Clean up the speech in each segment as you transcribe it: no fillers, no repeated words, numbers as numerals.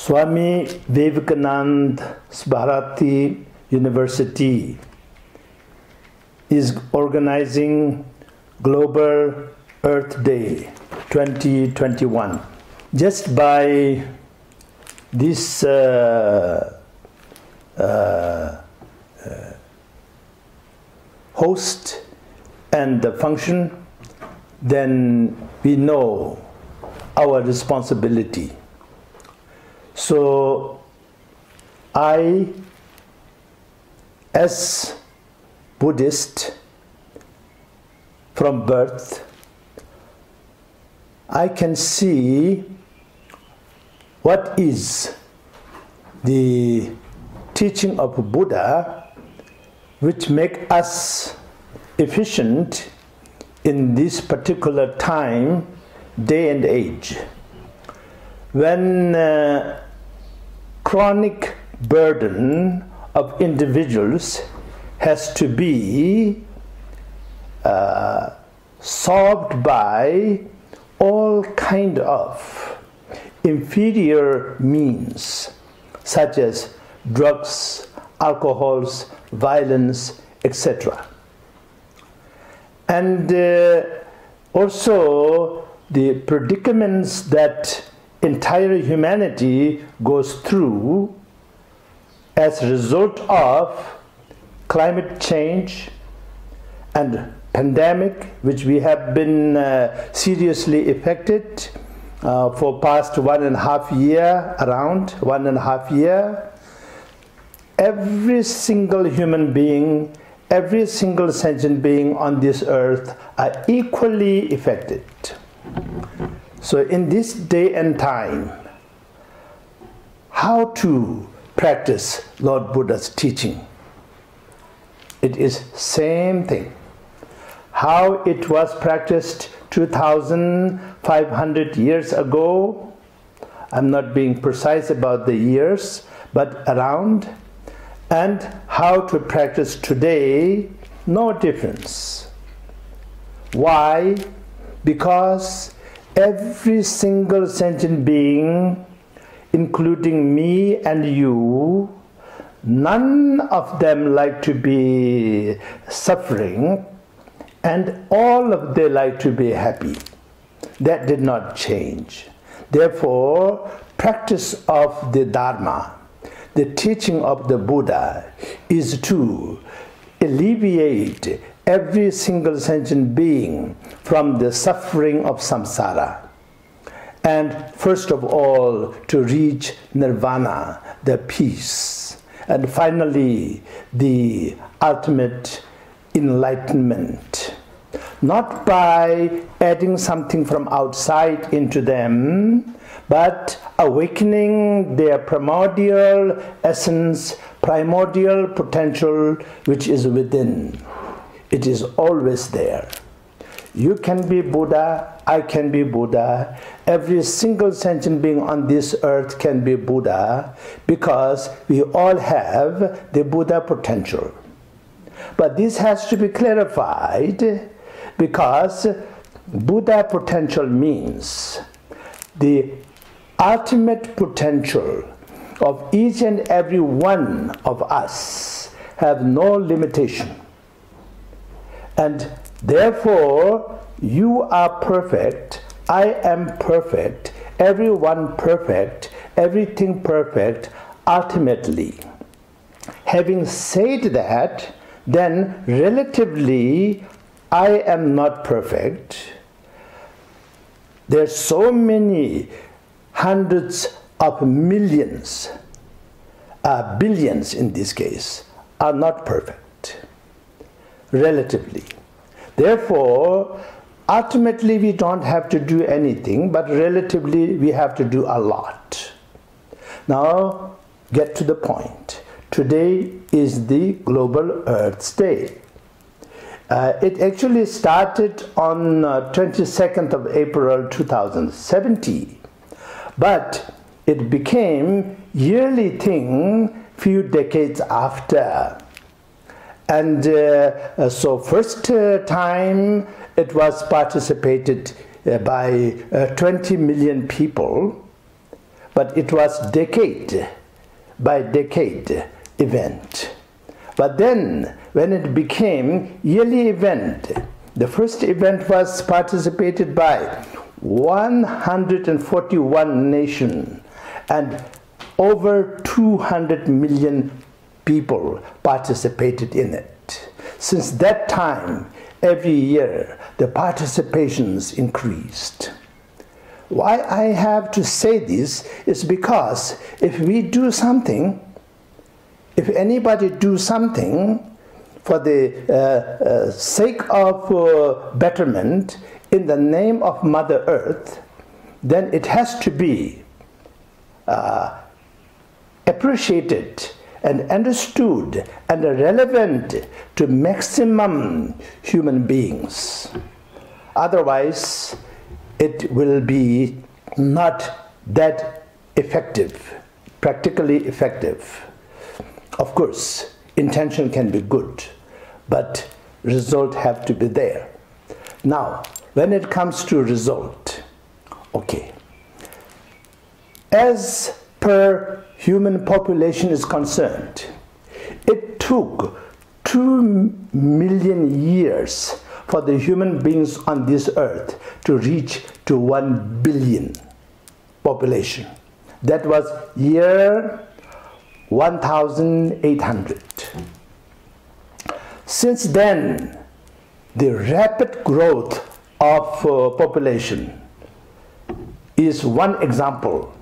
Swami Vivekanand Subharti University is organizing Global Earth Day 2021. Just by this host and the function, then we know our responsibility. So I, as Buddhist from birth, I can see what is the teaching of Buddha which make us efficient in this particular time, day and age. When chronic burden of individuals has to be solved by all kind of inferior means, such as drugs, alcohols, violence, etc. And also the predicaments that entire humanity goes through as a result of climate change and pandemic, which we have been seriously affected for past 1.5 year, around 1.5 year. Every single human being, every single sentient being on this earth are equally affected. So in this day and time, how to practice Lord Buddha's teaching? It is same thing. How it was practiced 2,500 years ago, I'm not being precise about the years, but around, and how to practice today, no difference. Why? Because every single sentient being, including me and you, none of them like to be suffering, and all of them like to be happy. That did not change. Therefore, practice of the Dharma, the teaching of the Buddha, is to alleviate every single sentient being from the suffering of samsara. And first of all, to reach nirvana, the peace. And finally, the ultimate enlightenment. Not by adding something from outside into them, but awakening their primordial essence, primordial potential which is within. It is always there. You can be Buddha, I can be Buddha, every single sentient being on this earth can be Buddha, because we all have the Buddha potential. But this has to be clarified, because Buddha potential means the ultimate potential of each and every one of us have no limitation. And therefore, you are perfect, I am perfect, everyone perfect, everything perfect, ultimately. Having said that, then relatively, I am not perfect. There's so many hundreds of millions, billions in this case, are not perfect, relatively. Therefore, ultimately we don't have to do anything, but relatively we have to do a lot. Now, get to the point. Today is the Global Earth Day. It actually started on 22nd of April 2017, but it became yearly thing few decades after. And so first time it was participated by 20 million people, but it was decade by decade event. But then, when it became yearly event, the first event was participated by 141 nations, and over 200 million people participated in it. Since that time, every year, the participations increased. Why I have to say this is because if we do something, if anybody do something for the sake of betterment in the name of Mother Earth, then it has to be appreciated and understood and relevant to maximum human beings. Otherwise, it will be not that effective, practically effective. Of course, intention can be good, but result have to be there. Now, when it comes to result, okay, as per human population is concerned, it took 2 million years for the human beings on this earth to reach to 1 billion population. That was year 1800. Since then, the rapid growth of population is one example.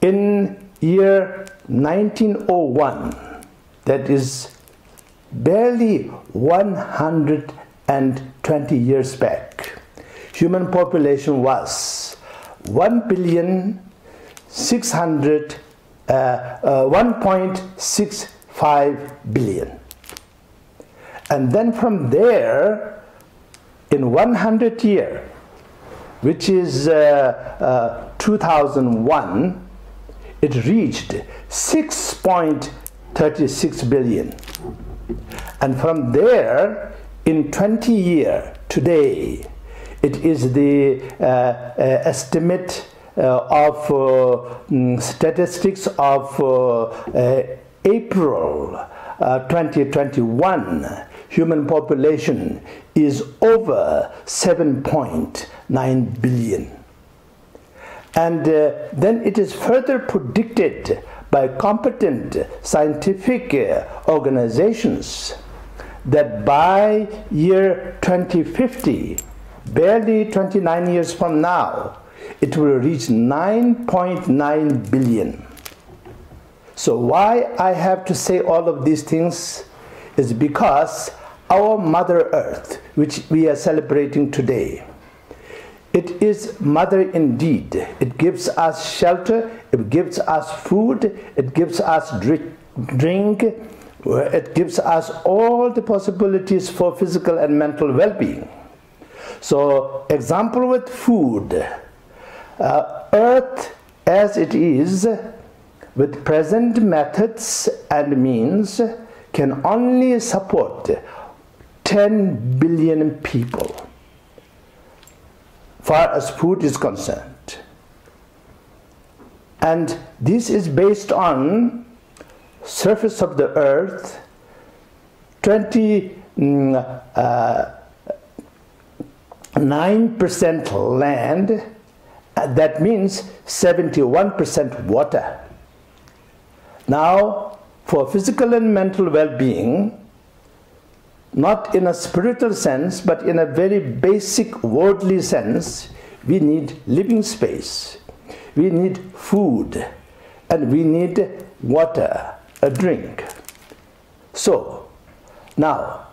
In year 1901, that is barely 120 years back, human population was 1.65 billion. And then from there, in 100 years, which is 2001, it reached 6.36 billion. And from there, in 20 years, today, it is the estimate of statistics of April 2021, human population is over 7.9 billion. And then it is further predicted by competent scientific organizations that by year 2050, barely 29 years from now, it will reach 9.9 billion. So why I have to say all of these things is because our Mother Earth, which we are celebrating today, it is mother indeed. It gives us shelter, it gives us food, it gives us drink, it gives us all the possibilities for physical and mental well-being. So, example with food, Earth as it is, with present methods and means, can only support 10 billion people, far as food is concerned. And this is based on surface of the earth, 29% land, that means 71% water. Now, for physical and mental well-being, not in a spiritual sense, but in a very basic worldly sense, we need living space, we need food, and we need water, a drink. So, now,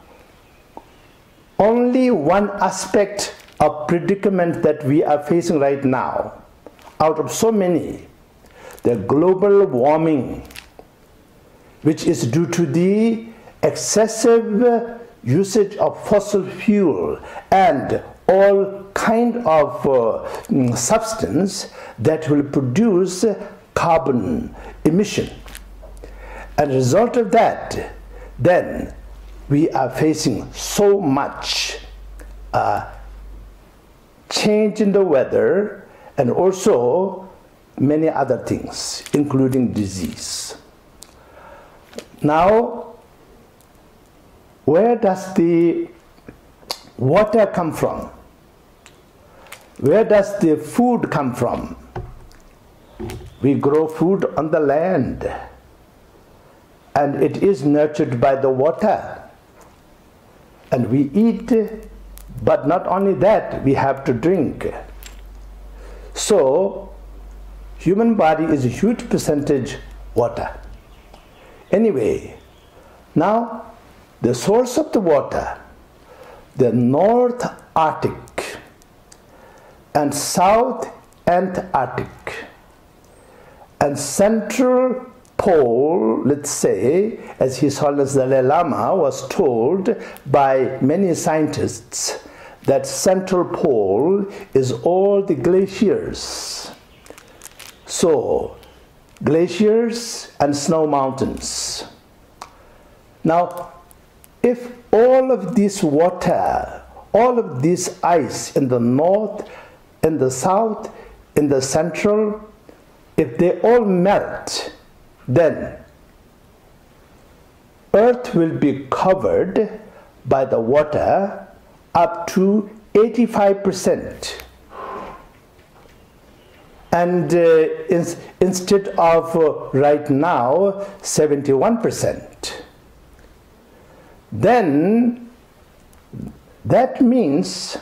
only one aspect of predicament that we are facing right now, out of so many, the global warming, which is due to the excessive usage of fossil fuel and all kind of substance that will produce carbon emission. As a result of that, then we are facing so much change in the weather, and also many other things, including disease. Now, where does the water come from? Where does the food come from? We grow food on the land, and it is nurtured by the water. And we eat, but not only that, we have to drink. So, human body is a huge percentage water. Anyway, now the source of the water, the North Arctic and South Antarctic and Central Pole, let's say, as His Holiness Dalai Lama was told by many scientists, that Central Pole is all the glaciers. So, glaciers and snow mountains. Now, if all of this water, all of this ice in the north, in the south, in the central, if they all melt, then Earth will be covered by the water up to 85%. And instead of right now 71%. Then that means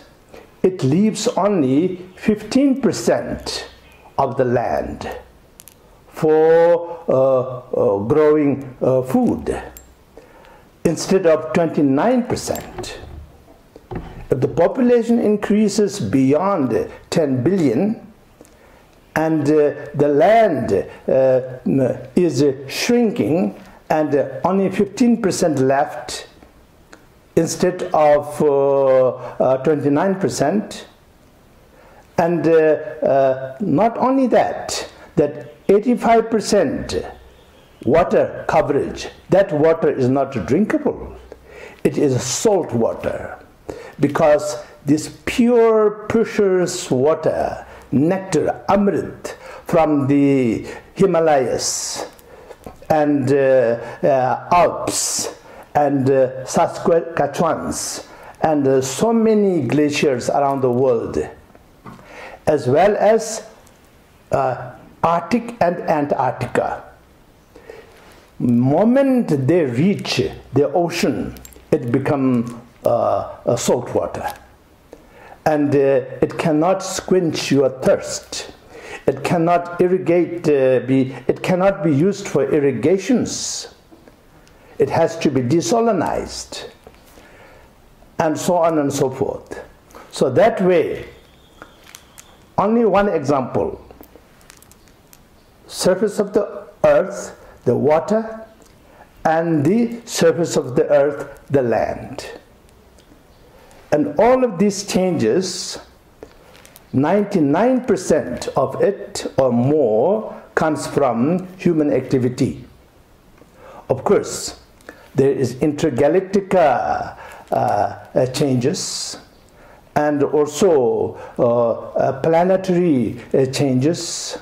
it leaves only 15% of the land for growing food instead of 29%. If the population increases beyond 10 billion and the land is shrinking and only 15% left instead of 29%, and not only that, that 85% water coverage, that water is not drinkable. It is salt water, because this pure, precious water, nectar, amrit, from the Himalayas and Alps and Saskatchewans and so many glaciers around the world, as well as Arctic and Antarctica. Moment they reach the ocean, it becomes salt water, and it cannot quench your thirst. It cannot irrigate. It cannot be used for irrigations. It has to be desalinized, and so on and so forth. So that way, only one example: surface of the earth, the water, and the surface of the earth, the land. And all of these changes, 99% of it or more comes from human activity. Of course, there is intergalactic changes, and also planetary changes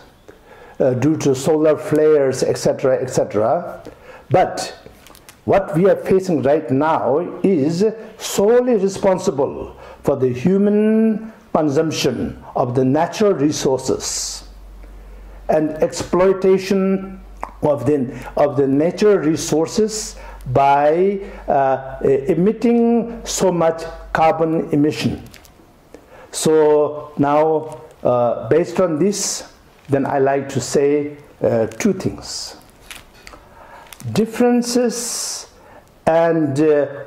due to solar flares, etc., etc. But what we are facing right now is solely responsible for the human consumption of the natural resources and exploitation of the natural resources by emitting so much carbon emission. So now, based on this, then I like to say two things: differences and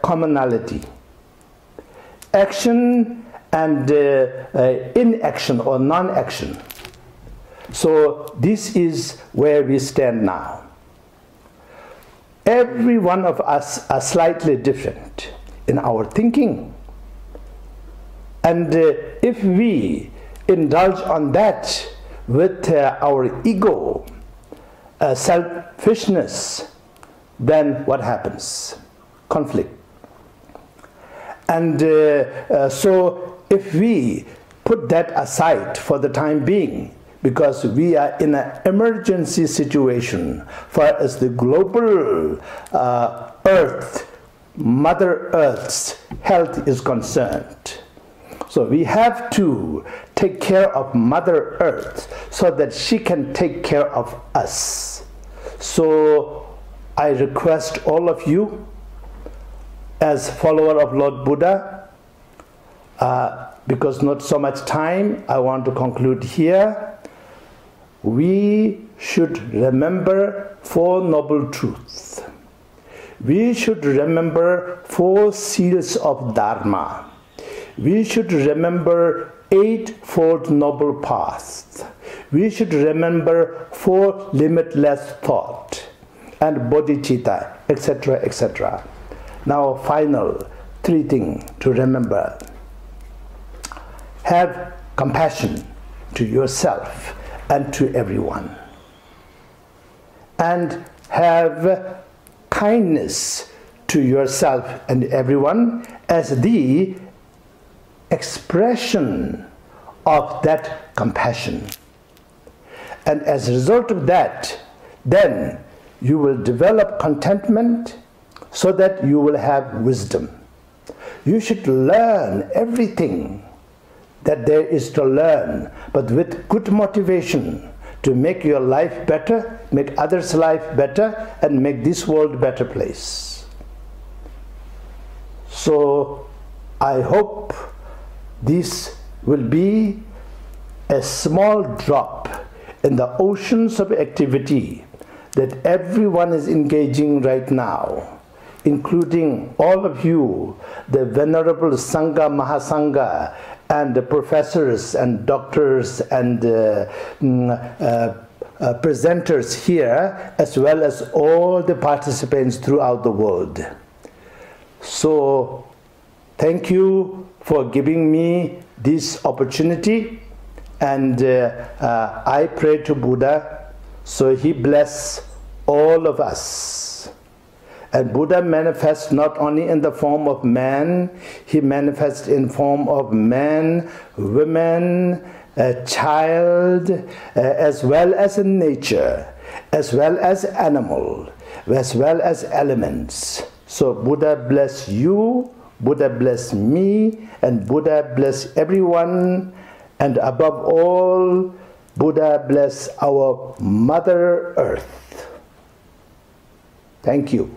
commonality, action and inaction or non-action. So this is where we stand now. Every one of us are slightly different in our thinking, and if we indulge on that with our ego, selfishness, then what happens? Conflict. And so if we put that aside for the time being, because we are in an emergency situation far as the global Earth, Mother Earth's health is concerned. So we have to take care of Mother Earth so that she can take care of us. So I request all of you, as follower of Lord Buddha, because not so much time, I want to conclude here. We should remember 4 noble truths. We should remember 4 seals of Dharma. We should remember 8-fold noble paths. We should remember 4 limitless thought and bodhicitta, etc., etc. Now, final 3 things to remember. Have compassion to yourself and to everyone. And have kindness to yourself and everyone as the expression of that compassion. And as a result of that, then you will develop contentment so that you will have wisdom. You should learn everything that there is to learn, but with good motivation to make your life better, make others' life better, and make this world a better place. So I hope this will be a small drop in the oceans of activity that everyone is engaging right now, including all of you, the Venerable Sangha Mahasangha, and the professors and doctors and presenters here, as well as all the participants throughout the world. So, thank you for giving me this opportunity, and I pray to Buddha so he bless all of us. And Buddha manifests not only in the form of man, he manifests in form of man, women, a child, as well as in nature, as well as animal, as well as elements. So Buddha bless you, Buddha bless me, and Buddha bless everyone, and above all, Buddha bless our Mother Earth. Thank you.